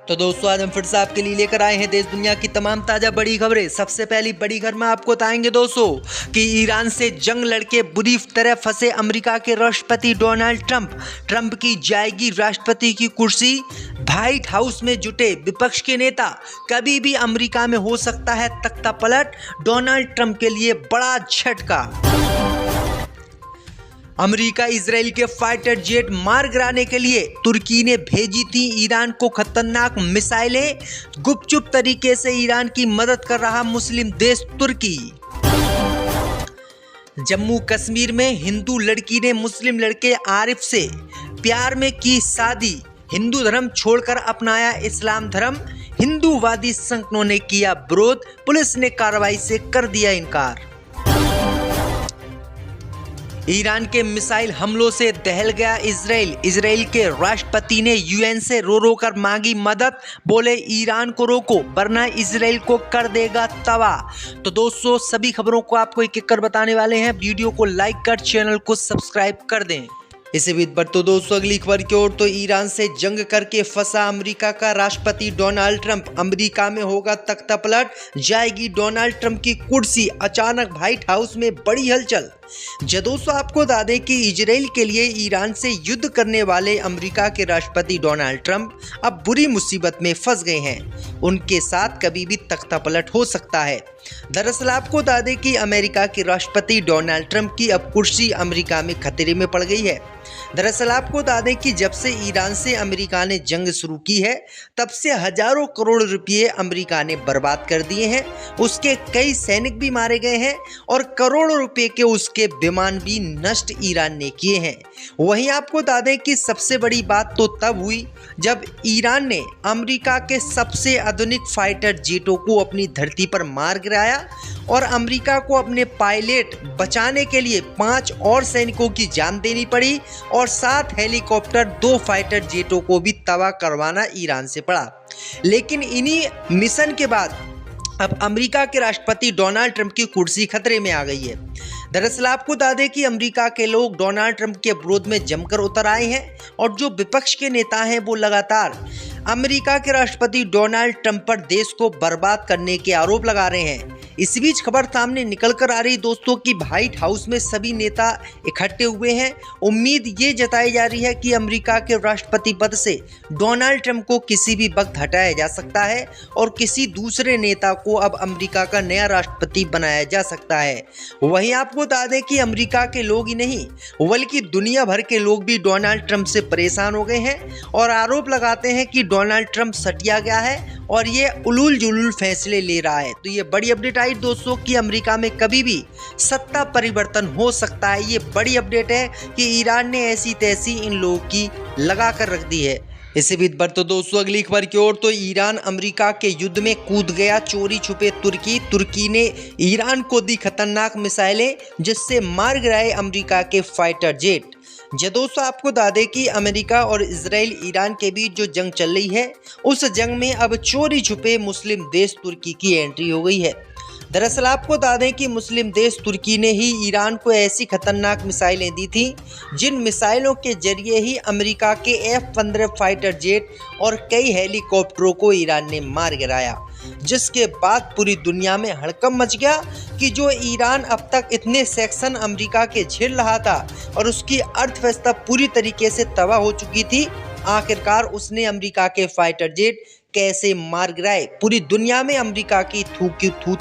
तो दोस्तों आज हम फिर से आपके लिए लेकर आए हैं देश दुनिया की तमाम ताजा बड़ी खबरें। सबसे पहली बड़ी खबर में आपको बताएंगे दोस्तों कि ईरान से जंग लड़के बुरी तरह फंसे अमेरिका के राष्ट्रपति डोनाल्ड ट्रंप की जाएगी राष्ट्रपति की कुर्सी। व्हाइट हाउस में जुटे विपक्ष के नेता, कभी भी अमेरिका में हो सकता है तख्ता पलट, डोनाल्ड ट्रंप के लिए बड़ा झटका। अमेरिका इजराइल के फाइटर जेट मार गिराने के लिए तुर्की ने भेजी थी ईरान को खतरनाक मिसाइलें। गुपचुप तरीके से ईरान की मदद कर रहा मुस्लिम देश तुर्की। जम्मू कश्मीर में हिंदू लड़की ने मुस्लिम लड़के आरिफ से प्यार में की शादी। हिंदू धर्म छोड़कर अपनाया इस्लाम धर्म। हिंदूवादी संगठनों ने किया विरोध, पुलिस ने कार्रवाई से कर दिया इनकार। ईरान के मिसाइल हमलों से दहल गया इजराइल के राष्ट्रपति ने यूएन से रो कर मांगी मदद। बोले ईरान को रोको वरना इजराइल को कर देगा तबाह। तो दोस्तों सभी खबरों को आपको एक एक कर बताने वाले हैं। वीडियो को लाइक कर चैनल को सब्सक्राइब कर दें। इसी बीच पर तो दोस्तों अगली खबर की ओर, तो ईरान से जंग करके फंसा अमेरिका का राष्ट्रपति डोनाल्ड ट्रंप। अमेरिका में होगा तख्ता पलट, जाएगी डोनाल्ड ट्रंप की कुर्सी। अचानक व्हाइट हाउस में बड़ी हलचल। दोस्तों आपको बता दें कि इजराइल के लिए ईरान से युद्ध करने वाले अमेरिका के राष्ट्रपति डोनाल्ड ट्रंप अब बुरी मुसीबत में फंस गए हैं। उनके साथ कभी भी तख्ता पलट हो सकता है। दरअसल आपको बता दें कि अमेरिका के राष्ट्रपति डोनाल्ड ट्रंप की अब कुर्सी अमेरिका में खतरे में पड़ गई है। दरअसल आपको बता दें कि जब से ईरान से अमेरिका ने जंग शुरू की है तब से हजारों करोड़ रुपए अमेरिका ने बर्बाद कर दिए हैं। उसके कई सैनिक भी मारे गए हैं और करोड़ों रुपए के उसके विमान भी नष्ट ईरान ने किए हैं। वहीं आपको बता दें कि सबसे बड़ी बात तो तब हुई जब ईरान ने अमेरिका के सबसे आधुनिक फाइटर जेटों को अपनी धरती पर मार गिराया और अमेरिका को अपने पायलट बचाने के लिए 5 और सैनिकों की जान देनी पड़ी और 7 हेलीकॉप्टर 2 फाइटर जेटों को भी तबाह करवाना ईरान से पड़ा। लेकिन इन्हीं मिशन के बाद अब अमेरिका के राष्ट्रपति डोनाल्ड ट्रंप की कुर्सी खतरे में आ गई है। दरअसल आपको बता दें कि अमेरिका के लोग डोनाल्ड ट्रंप के विरोध में जमकर उतर आए हैं और जो विपक्ष के नेता हैं वो लगातार अमेरिका के राष्ट्रपति डोनाल्ड ट्रंप पर देश को बर्बाद करने के आरोप लगा रहे हैं। इस बीच खबर सामने निकल कर आ रही दोस्तों कि व्हाइट हाउस में सभी नेता इकट्ठे हुए हैं। उम्मीद ये जताई जा रही है कि अमेरिका के राष्ट्रपति पद से डोनाल्ड ट्रंप को किसी भी वक्त हटाया जा सकता है और किसी दूसरे नेता को अब अमेरिका का नया राष्ट्रपति बनाया जा सकता है। वहीं आपको बता दें कि अमेरिका के लोग ही नहीं बल्कि दुनिया भर के लोग भी डोनाल्ड ट्रंप से परेशान हो गए हैं और आरोप लगाते हैं कि डोनाल्ड ट्रंप सटिया गया है और ये उलूल जुलूल फैसले ले रहा है। तो ये बड़ी अपडेट आई दोस्तों कि अमेरिका में कभी भी सत्ता परिवर्तन हो सकता है। ये बड़ी अपडेट है कि ईरान ने ऐसी तैसी इन लोगों की लगा कर रख दी है। इसी बीच पर तो दोस्तों अगली खबर की ओर, तो ईरान अमेरिका के युद्ध में कूद गया चोरी छुपे तुर्की ने ईरान को दी खतरनाक मिसाइलें जिससे मार गिराए अमेरिका के फाइटर जेट। दोस्तों आपको बता दें कि अमेरिका और इजराइल ईरान के बीच जो जंग चल रही है उस जंग में अब चोरी छुपे मुस्लिम देश तुर्की की एंट्री हो गई है। दरअसल आपको बता दें कि मुस्लिम देश तुर्की ने ही ईरान को ऐसी खतरनाक मिसाइलें दी थी जिन मिसाइलों के जरिए ही अमेरिका के F-15 फाइटर जेट और कई हेलीकॉप्टरों को ईरान ने मार गिराया, जिसके बाद पूरी दुनिया में हड़कंप मच गया कि जो ईरान अब तक इतने सेक्शन अमेरिका के झेल रहा था और उसकी अर्थव्यवस्था पूरी तरीके से तबाह हो चुकी थी, आखिरकार उसने अमेरिका के फाइटर जेट कैसे मार गिराए। पूरी दुनिया में अमेरिका की थू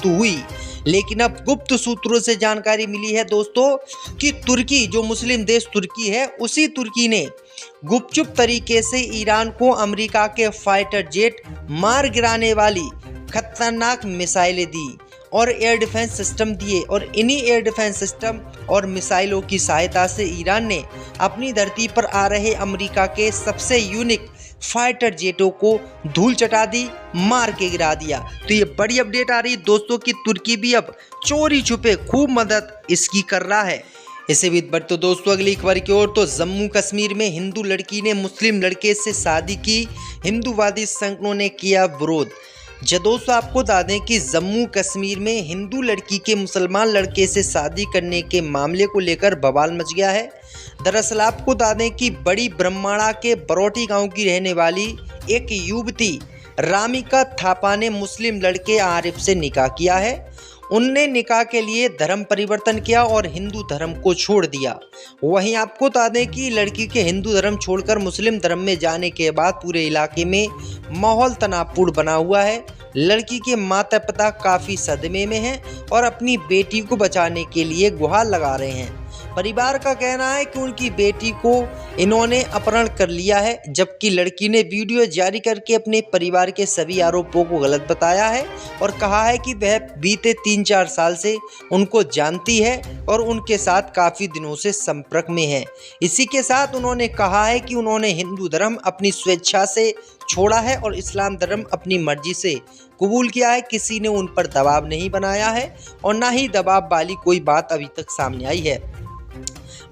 हुई। लेकिन अब गुप्त सूत्रों से जानकारी मिली है दोस्तों कि तुर्की, जो मुस्लिम देश तुर्की है, उसी तुर्की ने गुपचुप तरीके से ईरान को अमेरिका के फाइटर जेट मार गिराने वाली खतरनाक मिसाइलें दी और एयर डिफेंस सिस्टम दिए और इन्हीं एयर डिफेंस सिस्टम और मिसाइलों की सहायता से ईरान ने अपनी धरती पर आ रहे अमेरिका के सबसे यूनिक फाइटर जेटों को धूल चटा दी, मार के गिरा दिया। तो ये बड़ी अपडेट आ रही है दोस्तों कि तुर्की भी अब चोरी छुपे खूब मदद इसकी कर रहा है। इसी बीच पर तो दोस्तों अगली खबर की ओर, तो जम्मू कश्मीर में हिंदू लड़की ने मुस्लिम लड़के से शादी की। हिंदूवादी संगठनों ने किया विरोध। दोस्तों आपको बता दें कि जम्मू कश्मीर में हिंदू लड़की के मुसलमान लड़के से शादी करने के मामले को लेकर बवाल मच गया है। दरअसल आपको बता दें कि बड़ी ब्रह्माणा के बरौटी गांव की रहने वाली एक युवती रामिका थापा ने मुस्लिम लड़के आरिफ से निकाह किया है। उनने निकाह के लिए धर्म परिवर्तन किया और हिंदू धर्म को छोड़ दिया। वहीं आपको बता दें कि लड़की के हिंदू धर्म छोड़कर मुस्लिम धर्म में जाने के बाद पूरे इलाके में माहौल तनावपूर्ण बना हुआ है। लड़की के माता पिता काफ़ी सदमे में हैं और अपनी बेटी को बचाने के लिए गुहार लगा रहे हैं। परिवार का कहना है कि उनकी बेटी को इन्होंने अपहरण कर लिया है, जबकि लड़की ने वीडियो जारी करके अपने परिवार के सभी आरोपों को गलत बताया है और कहा है कि वह बीते 3-4 साल से उनको जानती है और उनके साथ काफ़ी दिनों से संपर्क में है। इसी के साथ उन्होंने कहा है कि उन्होंने हिंदू धर्म अपनी स्वेच्छा से छोड़ा है और इस्लाम धर्म अपनी मर्जी से कबूल किया है। किसी ने उन पर दबाव नहीं बनाया है और ना ही दबाव वाली कोई बात अभी तक सामने आई है।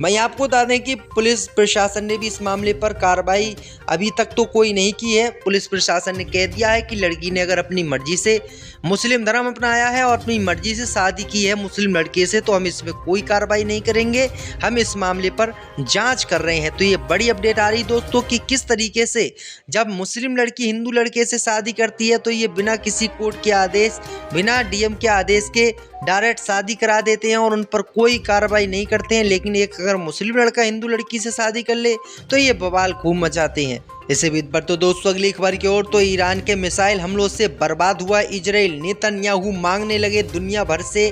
मैं आपको बता दें कि पुलिस प्रशासन ने भी इस मामले पर कार्रवाई अभी तक तो कोई नहीं की है। पुलिस प्रशासन ने कह दिया है कि लड़की ने अगर अपनी मर्जी से मुस्लिम धर्म अपनाया है और अपनी मर्जी से शादी की है मुस्लिम लड़के से, तो हम इसमें कोई कार्रवाई नहीं करेंगे। हम इस मामले पर जांच कर रहे हैं। तो ये बड़ी अपडेट आ रही दोस्तों कि किस तरीके से जब मुस्लिम लड़की हिंदू लड़के से शादी करती है तो ये बिना किसी कोर्ट के आदेश, बिना डीएम के आदेश के डायरेक्ट शादी करा देते हैं और उन पर कोई कार्रवाई नहीं करते हैं। लेकिन एक अगर मुस्लिम लड़का हिंदू लड़की से शादी कर ले तो ये बवाल खूब मचाते हैं। इससे भी पर तो दोस्तों अगली खबर की ओर, तो ईरान के मिसाइल हमलों से बर्बाद हुआ इजराइल, नेतन्याहू मांगने लगे दुनिया भर से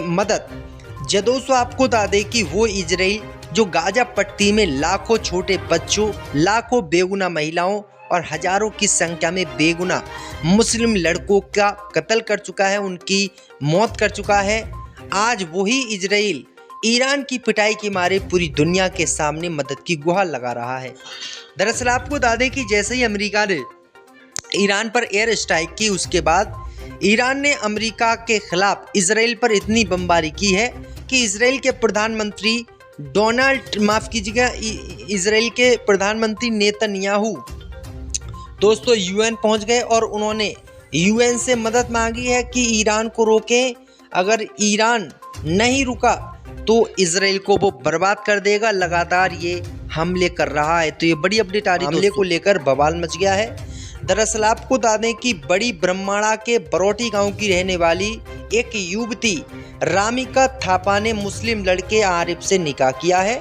मदद। दोस्तों आपको बता दें कि वो इजराइल जो गाजा पट्टी में लाखों छोटे बच्चों, लाखों बेगुनाह महिलाओं और हजारों की संख्या में बेगुनाह मुस्लिम लड़कों का कत्ल कर चुका है, उनकी मौत कर चुका है, आज वही इजराइल ईरान की पिटाई के मारे पूरी दुनिया के सामने मदद की गुहार लगा रहा है। दरअसल आपको बता दें कि जैसे ही अमेरिका ने ईरान पर एयर स्ट्राइक की, उसके बाद ईरान ने अमेरिका के खिलाफ इजराइल पर इतनी बमबारी की है कि इजराइल के प्रधानमंत्री इजराइल के प्रधानमंत्री नेतन्याहू दोस्तों यूएन पहुंच गए और उन्होंने यूएन से मदद मांगी है कि ईरान को रोकें। अगर ईरान नहीं रुका तो इजराइल को वो बर्बाद कर देगा। लगातार ये हमले कर रहा है। तो ये बड़ी अपडेट आ रही है। हमले को लेकर बवाल मच गया है। दरअसल आपको बता दें कि बड़ी ब्रह्माणा के बरोटी गांव की रहने वाली एक युवती रामिका थापा ने मुस्लिम लड़के आरिफ से निकाह किया है।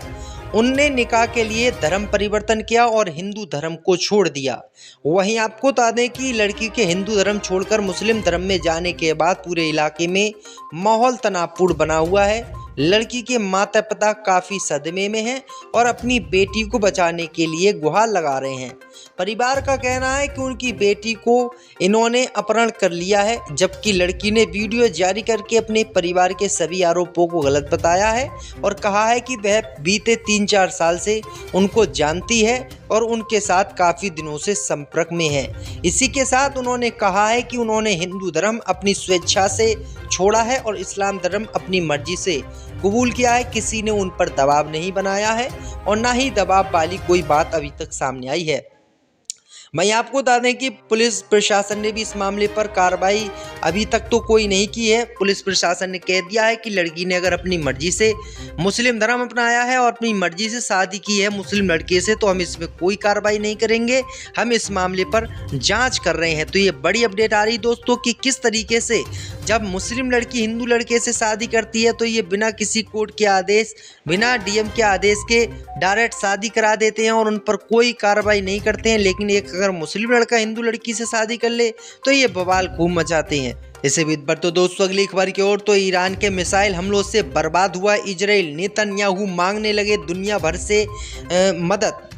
उनने निकाह के लिए धर्म परिवर्तन किया और हिंदू धर्म को छोड़ दिया। वहीं आपको बता दें कि लड़की के हिंदू धर्म छोड़कर मुस्लिम धर्म में जाने के बाद पूरे इलाके में माहौल तनावपूर्ण बना हुआ है। लड़की के माता पिता काफ़ी सदमे में हैं और अपनी बेटी को बचाने के लिए गुहार लगा रहे हैं। परिवार का कहना है कि उनकी बेटी को इन्होंने अपहरण कर लिया है, जबकि लड़की ने वीडियो जारी करके अपने परिवार के सभी आरोपों को गलत बताया है और कहा है कि वह बीते 3-4 साल से उनको जानती है और उनके साथ काफ़ी दिनों से संपर्क में है। इसी के साथ उन्होंने कहा है कि उन्होंने हिंदू धर्म अपनी स्वेच्छा से छोड़ा है और इस्लाम धर्म अपनी मर्जी से कबूल किया है। किसी ने उन पर दबाव नहीं बनाया है और ना ही दबाव वाली कोई बात अभी तक सामने आई है। मैं आपको बता दें कि पुलिस प्रशासन ने भी इस मामले पर कार्रवाई अभी तक तो कोई नहीं की है। पुलिस प्रशासन ने कह दिया है कि लड़की ने अगर अपनी मर्जी से मुस्लिम धर्म अपनाया है और अपनी मर्जी से शादी की है मुस्लिम लड़के से, तो हम इसमें कोई कार्रवाई नहीं करेंगे। हम इस मामले पर जांच कर रहे हैं। तो ये बड़ी अपडेट आ रही दोस्तों कि किस तरीके से जब मुस्लिम लड़की हिंदू लड़के से शादी करती है तो ये बिना किसी कोर्ट के आदेश, बिना डीएम के आदेश के डायरेक्ट शादी करा देते हैं और उन पर कोई कार्रवाई नहीं करते हैं। लेकिन एक अगर मुस्लिम लड़का हिंदू लड़की से शादी कर ले तो ये बवाल खूब मचाते हैं। इसे भी पर तो दोस्तों अगली खबर की ओर, तो ईरान के मिसाइल हमलों से बर्बाद हुआ इजराइल, नेतन्याहू मांगने लगे दुनिया भर से मदद।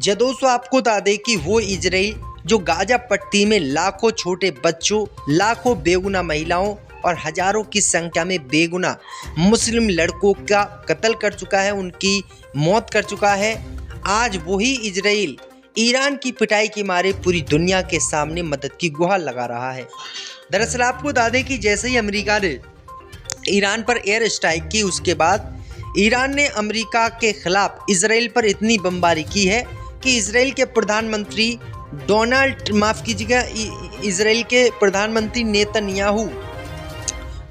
दोस्तों आपको बता दें कि वो इजराइल जो गाजा पट्टी में लाखों छोटे बच्चों, लाखों बेगुनाह महिलाओं और हजारों की संख्या में बेगुनाह मुस्लिम लड़कों का कत्ल कर चुका है, उनकी मौत कर चुका है, आज वही इजराइल ईरान की पिटाई के मारे पूरी दुनिया के सामने मदद की गुहार लगा रहा है। दरअसल आपको बता दें कि जैसे ही अमेरिका ने ईरान पर एयर स्ट्राइक की, उसके बाद ईरान ने अमेरिका के खिलाफ इजराइल पर इतनी बमबारी की है कि इजराइल के प्रधानमंत्री इजराइल के प्रधानमंत्री नेतन्याहू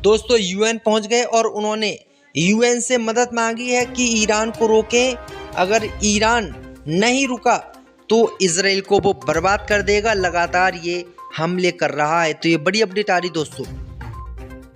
दोस्तों यूएन पहुंच गए और उन्होंने यूएन से मदद मांगी है कि ईरान को रोकें। अगर ईरान नहीं रुका तो इजराइल को वो बर्बाद कर देगा। लगातार ये हमले कर रहा है। तो ये बड़ी अपडेट आ रही दोस्तों।